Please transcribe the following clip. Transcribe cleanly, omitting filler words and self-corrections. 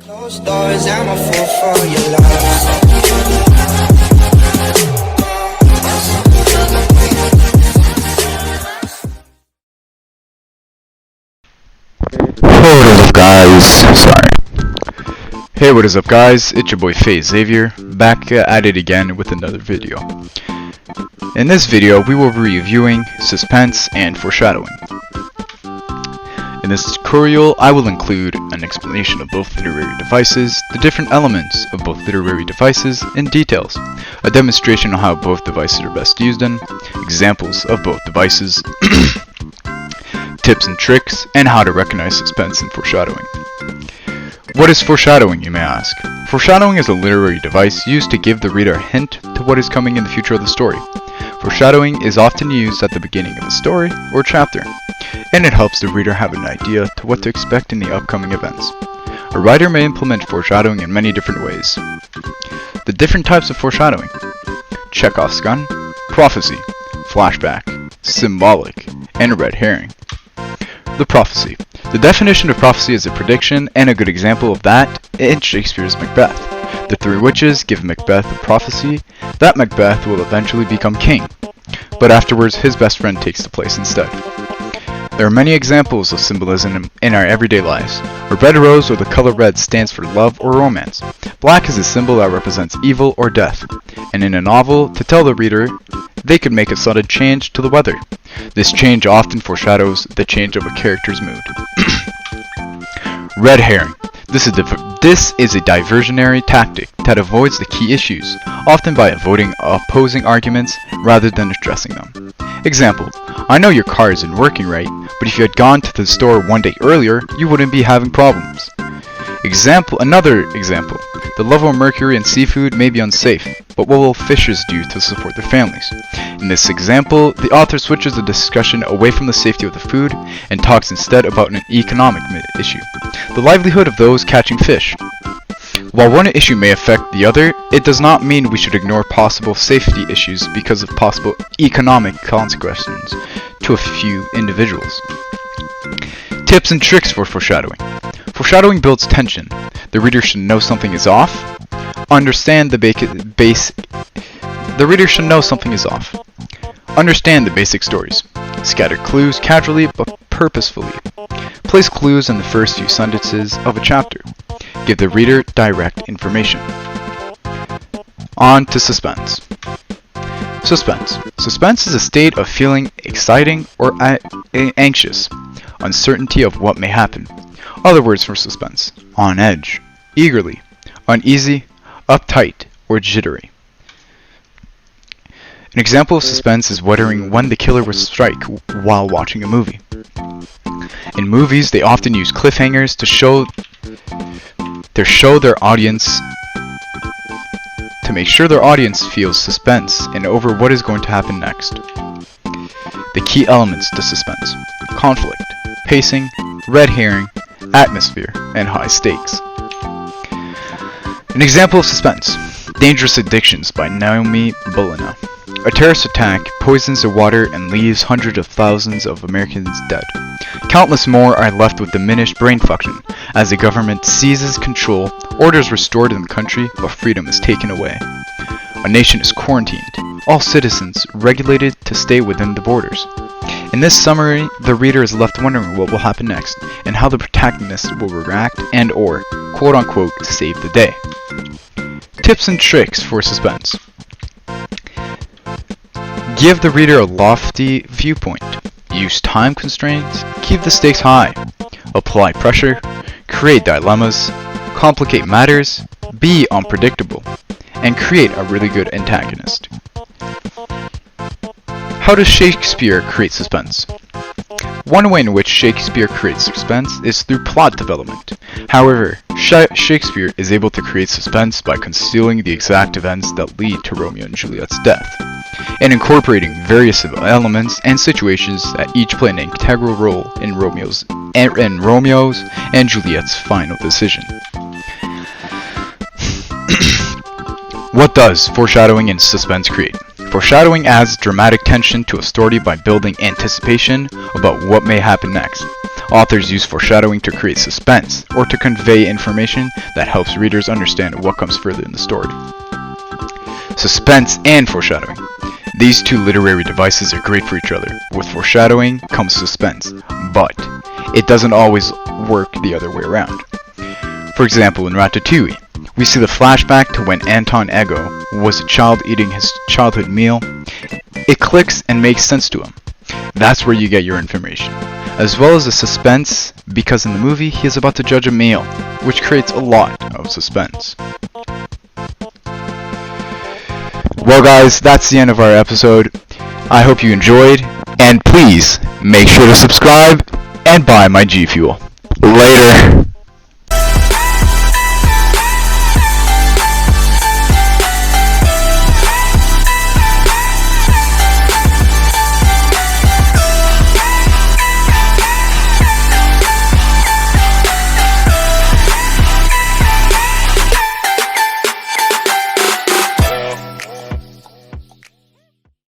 Closed doors, I'm a fool for your love. Hey, what is up guys, it's your boy Xavier, back at it again with another video. In this video, we will be reviewing Suspense and Foreshadowing. In this tutorial, I will include an explanation of both literary devices, the different elements of both literary devices, and details, a demonstration on how both devices are best used in, examples of both devices, tips and tricks, and how to recognize suspense and foreshadowing. What is foreshadowing, you may ask? Foreshadowing is a literary device used to give the reader a hint to what is coming in the future of the story. Foreshadowing is often used at the beginning of a story or chapter, and it helps the reader have an idea to what to expect in the upcoming events. A writer may implement foreshadowing in many different ways. The different types of foreshadowing: Chekhov's gun, prophecy, flashback, symbolic, and red herring. The prophecy. The definition of prophecy is a prediction, and a good example of that in Shakespeare's Macbeth. The three witches give Macbeth a prophecy that Macbeth will eventually become king, but afterwards his best friend takes the place instead. There are many examples of symbolism in our everyday lives. A red rose or the color red stands for love or romance. Black is a symbol that represents evil or death. And in a novel, to tell the reader, they could make a sudden change to the weather. This change often foreshadows the change of a character's mood. Red herring. This is a diversionary tactic that avoids the key issues, often by avoiding opposing arguments rather than addressing them. Example: I know your car isn't working right, but if you had gone to the store one day earlier, you wouldn't be having problems. Another example: the level of mercury in seafood may be unsafe, but what will fishers do to support their families? In this example, the author switches the discussion away from the safety of the food and talks instead about an economic issue: the livelihood of those catching fish. While one issue may affect the other, it does not mean we should ignore possible safety issues because of possible economic consequences to a few individuals. Tips and tricks for foreshadowing. Foreshadowing builds tension. The reader should know something is off. Understand the basic stories. Scatter clues casually but purposefully. Place clues in the first few sentences of a chapter. Give the reader direct information. On to suspense. Suspense. Suspense is a state of feeling exciting or anxious, uncertainty of what may happen. Other words for suspense: on edge, eagerly, uneasy, uptight, or jittery. An example of suspense is wondering when the killer will strike while watching a movie. In movies, they often use cliffhangers to make sure their audience feels suspense and over what is going to happen next. The key elements to suspense: conflict, pacing, red herring, atmosphere, and high stakes. An example of suspense: Dangerous Addictions by Naomi Bulina. A terrorist attack poisons the water and leaves hundreds of thousands of Americans dead. Countless more are left with diminished brain function as the government seizes control, order is restored in the country, but freedom is taken away. A nation is quarantined, all citizens regulated to stay within the borders. In this summary, the reader is left wondering what will happen next, and how the protagonist will react and or, quote-unquote, save the day. Tips and tricks for suspense. Give the reader a lofty viewpoint. Use time constraints. Keep the stakes high. Apply pressure. Create dilemmas. Complicate matters. Be unpredictable. And create a really good antagonist. How does Shakespeare create suspense? One way in which Shakespeare creates suspense is through plot development. However, Shakespeare is able to create suspense by concealing the exact events that lead to Romeo and Juliet's death, and incorporating various elements and situations that each play an integral role in Romeo's and Juliet's final decision. What does foreshadowing and suspense create? Foreshadowing adds dramatic tension to a story by building anticipation about what may happen next. Authors use foreshadowing to create suspense, or to convey information that helps readers understand what comes further in the story. Suspense and foreshadowing. These two literary devices are great for each other. With foreshadowing comes suspense, but it doesn't always work the other way around. For example, in Ratatouille, we see the flashback to when Anton Ego was a child eating his childhood meal. It clicks and makes sense to him. That's where you get your information. As well as the suspense, because in the movie he is about to judge a meal, which creates a lot of suspense. Well guys, that's the end of our episode. I hope you enjoyed, and please make sure to subscribe and buy my G Fuel. Later!